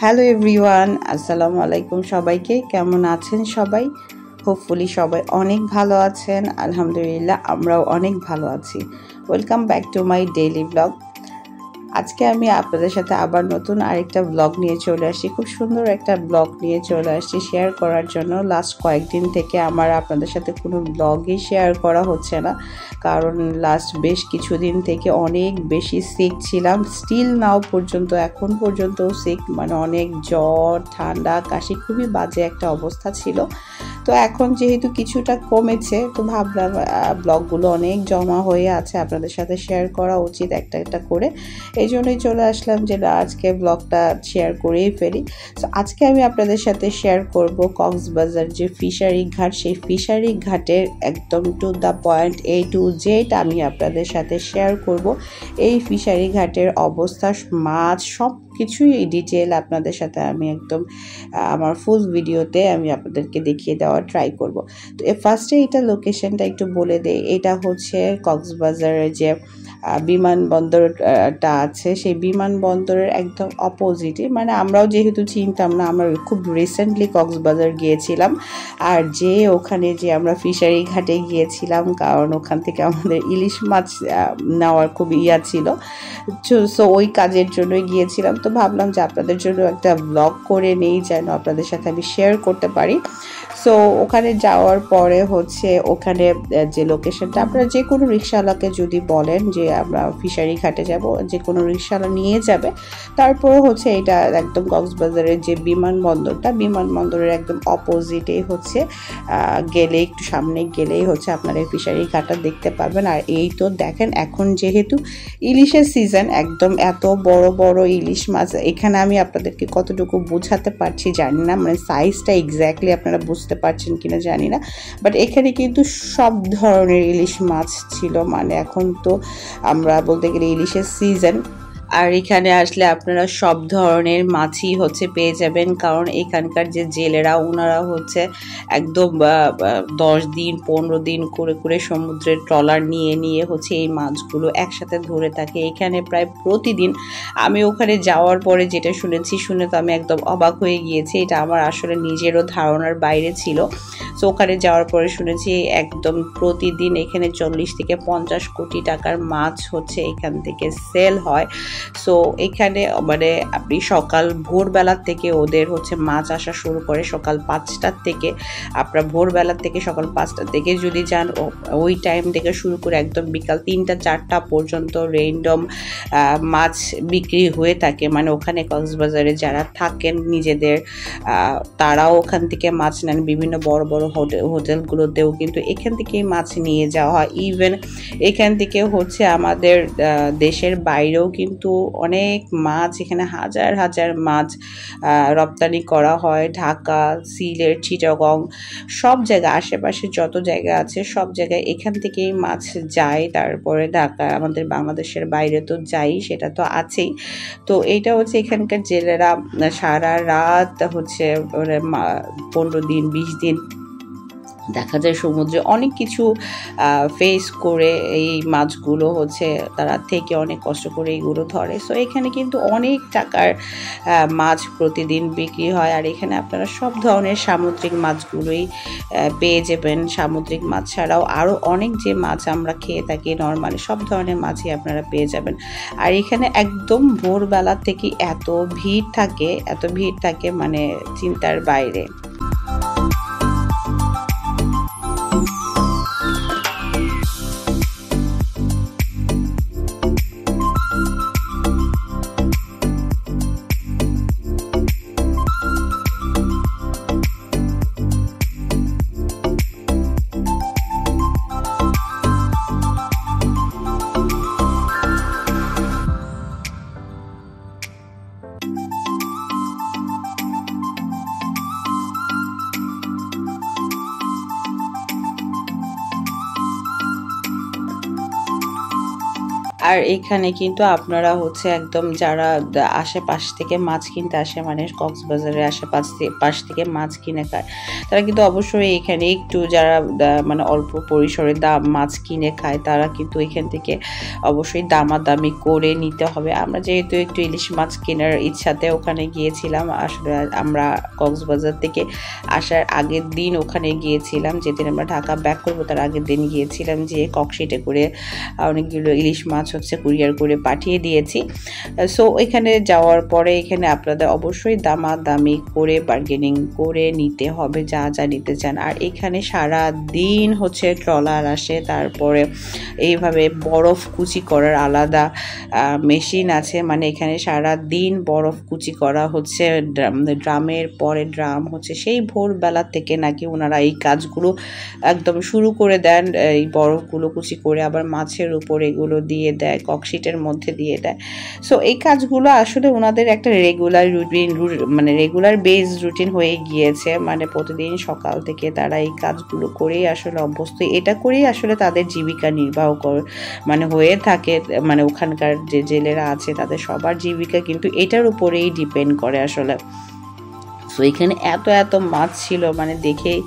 Hello everyone, আসসালামু আলাইকুম। সবাইকে কেমন আছেন সবাই? হোপফুলি সবাই অনেক ভালো আছেন। আলহামদুলিল্লাহ আমরাও অনেক ভালো আছি। Welcome back to my daily blog. আজকে আমি আপনাদের সাথে আবার নতুন আরেকটা ব্লগ নিয়ে চলে আসছি। খুব সুন্দর একটা ব্লগ নিয়ে চলে আসছি শেয়ার করার জন্য। লাস্ট কয়েকদিন থেকে আমার আপনাদের সাথে কোনো ব্লগই শেয়ার করা হচ্ছে না, কারণ লাস্ট বেশ কিছুদিন থেকে অনেক বেশি সিক ছিলাম। স্টিল নাও পর্যন্ত, এখন পর্যন্ত সিক, মানে অনেক জ্বর, ঠান্ডা, কাশি, খুবই বাজে একটা অবস্থা ছিল। তো এখন যেহেতু কিছুটা কমেছে, তো ভাবলাম ব্লগগুলো অনেক জমা হয়ে আছে, আপনাদের সাথে শেয়ার করা উচিত একটা একটা করে। এই জন্যই চলে আসলাম যে আজকে ব্লগটা শেয়ার করেই ফেলি। তো আজকে আমি আপনাদের সাথে শেয়ার করব কক্সবাজার যে ফিশারি ঘাট, সেই ফিশারি ঘাটের একদম to the point, A to Z আমি আপনাদের সাথে শেয়ার করব। এই ফিশারি ঘাটের অবস্থা, মাছ, সব কিছুই ডিটেল আপনাদের সাথে আমি একদম আমার ফুল ভিডিওতে আমি আপনাদেরকে দেখিয়ে দেওয়ার ট্রাই করব। তো ফার্স্টে এটা লোকেশনটা একটু বলে দেই। এটা হচ্ছে কক্সবাজারের যে বিমানবন্দরটা আছে, সেই বিমানবন্দরের একদম অপোজিটে। মানে আমরাও যেহেতু চিনতাম না, আমরা খুব রিসেন্টলি কক্সবাজার গিয়েছিলাম, আর যে ওখানে যে আমরা ফিশারি ঘাটে গিয়েছিলাম, কারণ ওখান থেকে আমাদের ইলিশ মাছ নেওয়ার খুব ইয়া ছিল। সো ওই কাজের জন্যই গিয়েছিলাম। তো ভাবলাম যে আপনাদের জন্য একটা ব্লগ করে নেই, যেন আপনাদের সাথে আমি শেয়ার করতে পারি। সো ওখানে যাওয়ার পরে হচ্ছে ওখানে যে লোকেশনটা, আপনারা যে কোনো রিক্সাওয়ালাকে যদি বলেন যে আমরা ফিশারি ঘাটে যাব, যে কোনো রিক্সাওয়ালা নিয়ে যাবে। তারপরে হচ্ছে এটা একদম কক্সবাজারের যে বিমানবন্দরটা, বিমানবন্দরের একদম অপোজিটে হচ্ছে গেলে, একটু সামনে গেলেই হচ্ছে আপনারা এই ফিশারি ঘাটটা দেখতে পাবেন। আর এই তো দেখেন, এখন যেহেতু ইলিশের সিজন, একদম এত বড় বড় ইলিশ মাছ। এখানে আমি আপনাদেরকে কতটুকু বোঝাতে পারছি জানি না, মানে সাইজটা এক্স্যাক্টলি আপনারা বুঝতে পারছেন কিনা জানি না, বাট এখানে কিন্তু সব ধরনের ইলিশ মাছ ছিল। মানে এখন তো আমরা বলতে গেলে ইলিশের সিজন, আর এখানে আসলে আপনারা সব ধরনের মাছই হচ্ছে পেয়ে যাবেন, কারণ এখানকার যে জেলেরা, ওনারা হচ্ছে একদম 10 দিন 15 দিন করে করে সমুদ্রের ট্রলার নিয়ে নিয়ে হচ্ছে এই মাছগুলো একসাথে ধরে থাকে। এখানে প্রায় প্রতিদিন, আমি ওখানে যাওয়ার পরে যেটা শুনেছি, শুনে তো আমি একদম অবাক হয়ে গিয়েছি। এটা আমার আসলে নিজেরও ধারণার বাইরে ছিল। সো ওখানে যাওয়ার পরে শুনেছি একদম প্রতিদিন এখানে 40 থেকে 50 কোটি টাকার মাছ হচ্ছে এখান থেকে সেল হয়। সো এখানে মানে আপনি সকাল ভোরবেলার থেকে ওদের হচ্ছে মাছ আসা শুরু করে, সকাল 5টার থেকে। আপনার ভোরবেলার থেকে সকাল 5টার থেকে যদি যান, ওই টাইম থেকে শুরু করে একদম বিকাল 3টা 4টা পর্যন্ত রেন্ডম মাছ বিক্রি হয়ে থাকে। মানে ওখানে কক্সবাজারে যারা থাকেন নিজেদের, তারাও ওখান থেকে মাছ নেন। বিভিন্ন বড় বড় হোটেলগুলোতেও কিন্তু এখান থেকেই মাছ নিয়ে যাওয়া হয়। ইভেন এখান থেকে হচ্ছে আমাদের দেশের বাইরেও কিন্তু অনেক মাছ, এখানে হাজার হাজার মাছ রপ্তানি করা হয়। ঢাকা, সিলেট, চিটাগং, সব জায়গা, আশেপাশে যত জায়গা আছে সব জায়গায় এখান থেকেই মাছ যায়। তারপরে ঢাকা, আমাদের বাংলাদেশের বাইরে তো যাই, সেটা তো আছেই। তো এইটা হচ্ছে এখানকার জেলেরা সারা রাত হচ্ছে 15 দিন 20 দিন দেখা যায় সমুদ্রে অনেক কিছু ফেস করে এই মাছগুলো হচ্ছে তারা থেকে অনেক কষ্ট করে এইগুলো ধরে। সো এখানে কিন্তু অনেক টাকার মাছ প্রতিদিন বিক্রি হয়। আর এখানে আপনারা সব ধরনের সামুদ্রিক মাছগুলোই পেয়ে যাবেন। সামুদ্রিক মাছ ছাড়াও আরও অনেক যে মাছ আমরা খেয়ে থাকি নর্মালি, সব ধরনের মাছই আপনারা পেয়ে যাবেন। আর এখানে একদম ভোরবেলা থেকে এত ভিড় থাকে, মানে চিন্তার বাইরে। আর এখানে কিন্তু আপনারা হচ্ছে একদম যারা আশেপাশ থেকে মাছ কিনতে আসে, মানে কক্সবাজারের পাশ থেকে মাছ কিনে খায়, তারা কিন্তু অবশ্যই এখানে একটু যারা মানে অল্প পরিসরে মাছ কিনে খায় তারা কিন্তু এখান থেকে অবশ্যই দামাদামি করে নিতে হবে। আমরা যেহেতু একটু ইলিশ মাছ কেনার ইচ্ছাতে ওখানে গিয়েছিলাম, আসলে আমরা কক্সবাজার থেকে আসার আগের দিন ওখানে গিয়েছিলাম, যেদিন আমরা ঢাকা ব্যাক করবো তার আগের দিন গিয়েছিলাম, যে ককশিটে করে অনেকগুলো ইলিশ মাছ হচ্ছে কুরিয়ার করে পাঠিয়ে দিয়েছি। সো এখানে যাওয়ার পরে এখানে আপনাদের অবশ্যই দামাদামি করে বার্গেনিং করে নিতে হবে যা যা নিতে চান। আর এখানে সারা দিন হচ্ছে ট্রলার আসে, তারপরে এইভাবে বরফ কুচি করার আলাদা মেশিন আছে, মানে এখানে সারা দিন বরফ কুচি করা হচ্ছে, ড্রামের পরে ড্রাম হচ্ছে। সেই ভোরবেলা থেকে নাকি ওনারা এই কাজগুলো একদম শুরু করে দেন, এই বরফগুলো কুচি করে আবার মাছের উপর এগুলো দিয়ে দেয়, ককশিটের মধ্যে দিয়ে দেয়। সো এই কাজগুলো আসলে ওনাদের একটা রেগুলার রুটিন, মানে রেগুলার বেস রুটিন হয়ে গিয়েছে, মানে প্রতিদিন সকাল থেকে তারা এই কাজগুলো করেই আসলে অভ্যস্ত, এটা করেই আসলে তাদের জীবিকা নির্বাহ মানে হয়ে থাকে। মানে ওখানকার যে জেলেরা আছে তাদের সবার জীবিকা কিন্তু এটার উপরেই ডিপেন্ড করে আসলে। সো এখানে এত এত মাছ ছিল, মানে দেখেই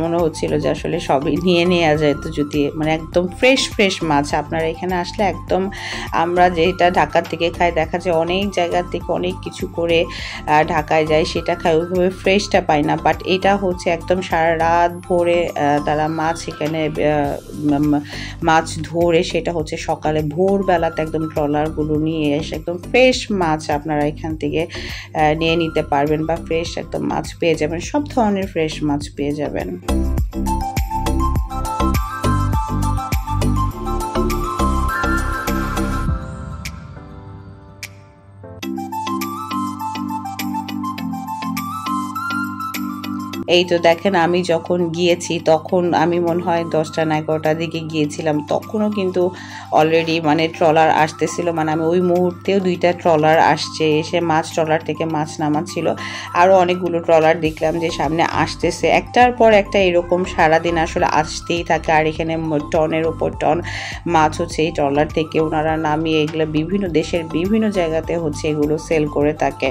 মনে হচ্ছিল যে আসলে সবই নিয়ে নেওয়া যায়, তো যদি মানে একদম ফ্রেশ ফ্রেশ মাছ। আপনারা এখানে আসলে একদম, আমরা যেটা ঢাকার থেকে খাই, দেখা যায় অনেক জায়গা থেকে অনেক কিছু করে ঢাকায় যায়, সেটা খাই, ওইভাবে ফ্রেশটা পাই না। বাট এটা হচ্ছে একদম সারা রাত ভরে তারা মাছ এখানে মাছ ধরে, সেটা হচ্ছে সকালে ভোরবেলাতে একদম ট্রলারগুলো নিয়ে এসে একদম ফ্রেশ মাছ আপনারা এখান থেকে নিয়ে নিতে পারবেন, বা ফ্রেশ একদম মাছ পেয়ে যাবেন, সব ধরনের ফ্রেশ মাছ পেয়ে যাবেন। এই তো দেখেন, আমি যখন গিয়েছি তখন আমি মনে হয় 10টা না 11টার দিকে গিয়েছিলাম, তখনও কিন্তু অলরেডি মানে ট্রলার আসতেছিল, মানে আমি ওই মুহূর্তেও 2টা ট্রলার আসছে, এসে মাছ ট্রলার থেকে মাছ নামাচ্ছিল। আরও অনেকগুলো ট্রলার দেখলাম যে সামনে আসতেছে, একটার পর একটা এরকম সারাদিন আসলে আসতেই থাকে। আর এখানে টনের ওপর টন মাছ হচ্ছে এই ট্রলার থেকে ওনারা নামিয়ে এগুলো বিভিন্ন দেশের বিভিন্ন জায়গাতে হচ্ছে এগুলো সেল করে থাকে।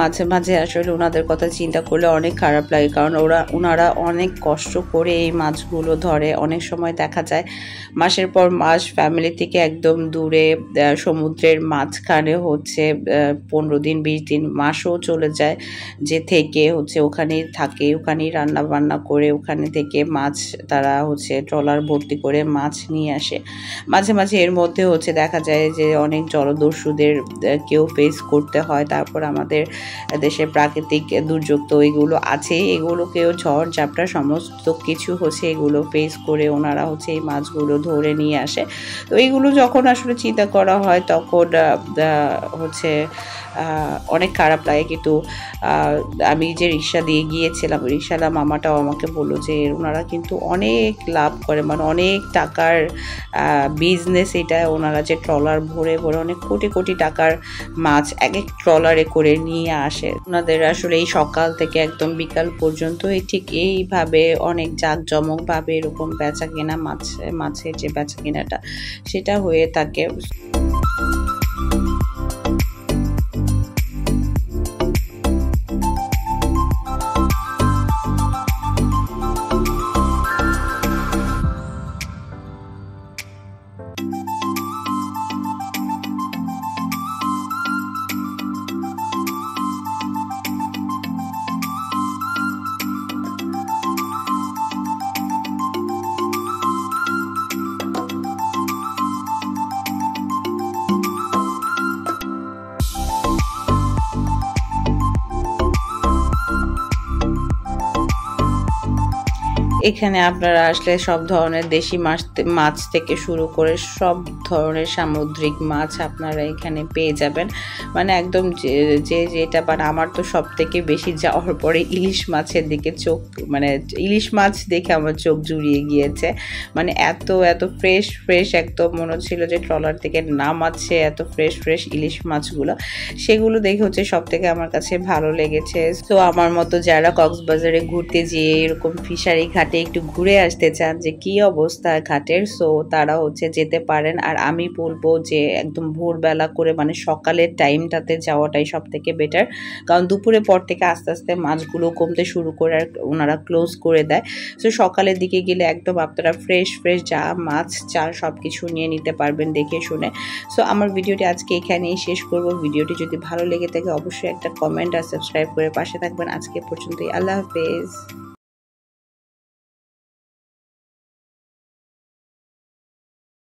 মাঝে মাঝে আসলে ওনাদের কথা চিন্তা করলে অনেক খারাপ লাগে, কারণ ওনারা অনেক কষ্ট করে এই মাছগুলো ধরে। অনেক সময় দেখা যায় মাসের পর মাস ফ্যামিলি থেকে একদম দূরে সমুদ্রের মাঝখানে হচ্ছে 15 দিন 20 দিন মাসও চলে যায়, যে থেকে হচ্ছে ওখানেই থাকে, ওখানেই রান্না বান্না করে ওখানে থেকে মাছ তারা হচ্ছে ট্রলার ভর্তি করে মাছ নিয়ে আসে। মাঝে মাঝে এর মধ্যে হচ্ছে দেখা যায় যে অনেক জলদস্যুদের কেউ ফেস করতে হয়। তারপর আমাদের দেশের প্রাকৃতিক দুর্যোগ তো এগুলো আছে, এগুলোকেও ঝড় ঝাপটা সমস্ত কিছু হচ্ছে এগুলো ফেস করে ওনারা হচ্ছে এই মাছগুলো ধরে নিয়ে আসে। তো এইগুলো যখন আসলে চিন্তা করা হয় তখন হচ্ছে অনেক খারাপ লাগে। কিন্তু আমি যে রিক্সা দিয়ে গিয়েছিলাম, রিক্সাওয়ালা মামাটাও আমাকে বললো যে ওনারা কিন্তু অনেক লাভ করে, মানে অনেক টাকার বিজনেস এটা। ওনারা যে ট্রলার ভরে ভরে অনেক কোটি কোটি টাকার মাছ এক এক ট্রলারে করে নিয়ে আসে। ওনাদের আসলে এই সকাল থেকে একদম বিকাল পর্যন্ত ঠিক এইভাবে অনেক জাঁকজমকভাবে এরকম বেচা কেনা, মাছের যে বেচা কেনাটা সেটা হয়ে থাকে। এখানে আপনারা আসলে সব ধরনের দেশি মাছ থেকে শুরু করে সব ধরনের সামুদ্রিক মাছ আপনারা এখানে পেয়ে যাবেন। মানে একদম যেটা, মানে আমার তো সব থেকে বেশি যাওয়ার পরে ইলিশ মাছের দিকে চোখ, মানে ইলিশ মাছ দেখে আমার চোখ জুড়িয়ে গিয়েছে। মানে এত ফ্রেশ একদম মনে হচ্ছিল যে ট্রলার থেকে নামাচ্ছে, এত ফ্রেশ ইলিশ মাছগুলো, সেগুলো দেখে হচ্ছে সব থেকে আমার কাছে ভালো লেগেছে। তো আমার মতো যারা কক্সবাজারে ঘুরতে যেয়ে এরকম ফিশারি ঘাটে একটু ঘুরে আসতে চান যে কি অবস্থা ঘাটের, সো তারা হচ্ছে যেতে পারেন। আর আমি বলবো যে একদম ভোরবেলা করে, মানে সকালের টাইমটাতে যাওয়াটাই সব থেকে বেটার, কারণ দুপুরের পর থেকে আস্তে আস্তে মাছগুলো কমতে শুরু করে আর ওনারা ক্লোজ করে দেয়। সো সকালের দিকে গেলে একদম আপনারা ফ্রেশ যা মাছ চা সব কিছু নিয়ে নিতে পারবেন দেখে শুনে। সো আমার ভিডিওটি আজকে এখানেই শেষ করব। ভিডিওটি যদি ভালো লেগে থাকে অবশ্যই একটা কমেন্ট আর সাবস্ক্রাইব করে পাশে থাকবেন। আজকে পর্যন্তই, আল্লাহ হাফেজ।